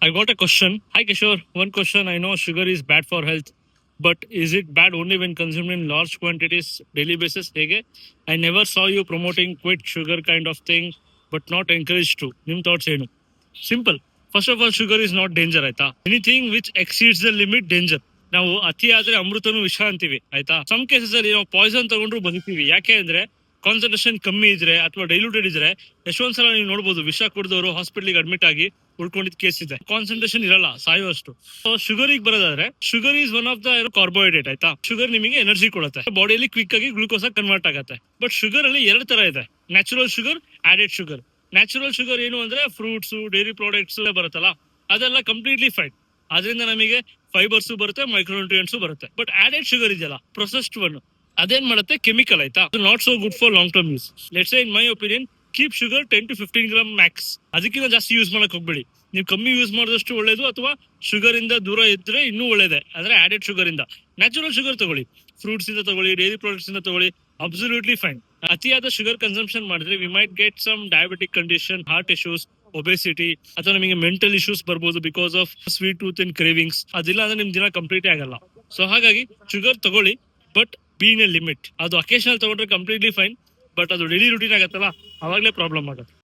I got a question. Hi Kishore. One question. I know sugar is bad for health, but is it bad only when consumed in large quantities daily basis? Hege? I never saw you promoting quit sugar kind of thing, but not encouraged to. Nim thoughts ಏನು? Simple. First of all, sugar is not danger ಆಯ್ತಾ. Anything which exceeds the limit danger. ನಾವು ಅತಿ ಆದ್ರೆ ಅಮೃತನು ವಿಷ ಅಂತೀವಿ ಆಯ್ತಾ. Some cases ಅಲ್ಲಿ ನಾವು ಪಾಯ್ಸನ್ ತಗೊಂಡ್ರು ಬದುಕ್ತೀವಿ. ಯಾಕೆ ಅಂದ್ರೆ ಕಾನ್ಸಂಟ್ರೇಷನ್ ಕಮ್ಮಿ ಇದ್ರೆ ಅಥವಾ ಡೈಲ್ಯೂಟೆಡ್ ಇದ್ರೆ ಎಷ್ಟೊಂದ್ಸಲ ನೀವು ನೋಡಬಹುದು ವಿಷ ಕುಡಿದವರು ಹಾಸ್ಪಿಟಲ್ ಅಡ್ಮಿಟ್ ಆಗಿ ಉಳ್ಕೊಂಡಿದ್ ಕೇಸ್ ಇದೆ. ಕಾನ್ಸಂಟ್ರೇಷನ್ ಇರಲ್ಲ ಸಾಯುವಷ್ಟು. ಶುಗರ್ ಬರೋದಾದ್ರೆ sugar is one of the carbohydrate ಆಯ್ತಾ. ಶುಗರ್ ನಿಮಗೆ ಎನರ್ಜಿ ಕೊಡುತ್ತೆ, ಬಾಡಿಯಲ್ಲಿ ಕ್ವಿಕ್ ಆಗಿ ಗ್ಲೂಕೋಸ್ ಆಗಿ ಕನ್ವರ್ಟ್ ಆಗುತ್ತೆ. ಬಟ್ ಶುಗರ್ ಅಲ್ಲಿ ಎರಡು ತರ ಇದೆ, natural sugar, added sugar. Natural sugar ಏನು ಅಂದ್ರೆ ಫ್ರೂಟ್ಸ್, ಡೈರಿ ಪ್ರಾಡಕ್ಟ್ಸ್ ಬರುತ್ತಲ್ಲ, ಅದೆಲ್ಲ ಕಂಪ್ಲೀಟ್ಲಿ ಫೈನ್. ಅದರಿಂದ ನಮಗೆ ಫೈಬರ್ಸ್ ಬರುತ್ತೆ, ಮೈಕ್ರೋನ್ಯೂಟ್ರಿಯೆಂಟ್ಸ್ ಬರುತ್ತೆ. ಬಟ್ ಆಡೆಡ್ ಶುಗರ್ ಇದೆಯಲ್ಲ, ಪ್ರೊಸೆಸ್ಡ್ ಒನ್, ಅದೇನ್ ಮಾಡುತ್ತೆ, ಕೆಮಿಕಲ್ ಆಯ್ತಾ. Not so good for long term use. Let's say in my opinion, keep sugar 10 to 15 gram Max. ಅದಕ್ಕಿಂತ ಜಾಸ್ತಿ ಯೂಸ್ ಮಾಡಕ್ ಹೋಗ್ಬೇಡಿ. ನೀವು ಕಮ್ಮಿ ಯೂಸ್ ಮಾಡಿದಷ್ಟು ಒಳ್ಳೇದು, ಅಥವಾ ಶುಗರ್ ಇಂದ ದೂರ ಇದ್ರೆ ಇನ್ನೂ ಒಳ್ಳೇದೇ. ಆದ್ರೆ ಆಡೆಡ್ ಶುಗರ್ ಇಂದ ನ್ಯಾಚುರಲ್ ಶುಗರ್ ತಗೊಳ್ಳಿ, ಫ್ರೂಟ್ಸ್ ಇಂದ ತಗೊಳ್ಳಿ, ಡೈರಿ ಪ್ರಾಡಕ್ಟ್ಸ್ ಇಂದ ತಗೊಳ್ಳಿ, ಅಬ್ಸಲ್ಯೂಟ್ಲಿ ಫೈನ್. ಅತಿಯಾದ ಶುಗರ್ ಕನ್ಸಂಪ್ಷನ್ ಮಾಡಿದ್ರೆ we might get some diabetic condition, heart issues, obesity, ಅಥವಾ ನಿಮಗೆ ಮೆಂಟಲ್ ಇಶ್ಯೂಸ್ ಬರ್ಬೋದು because of sweet tooth and cravings. ಅದಿಲ್ಲ ಅಂದ್ರೆ ನಿಮ್ ದಿನ ಕಂಪ್ಲೀಟ್ ಆಗಲ್ಲ. ಸೊ ಹಾಗಾಗಿ ಶುಗರ್ ತಗೊಳ್ಳಿ, but B in a limit. ಅದು ಅಕೇಶನಲ್ ತಗೊಂಡ್ರೆ ಕಂಪ್ಲೀಟ್ಲಿ ಫೈನ್, ಬಟ್ ಅದು ಡೈಲಿ ರೂಟೀನ್ ಆಗತ್ತಲ್ಲ, ಅವಾಗಲೇ ಪ್ರಾಬ್ಲಮ್ ಆಗುತ್ತೆ.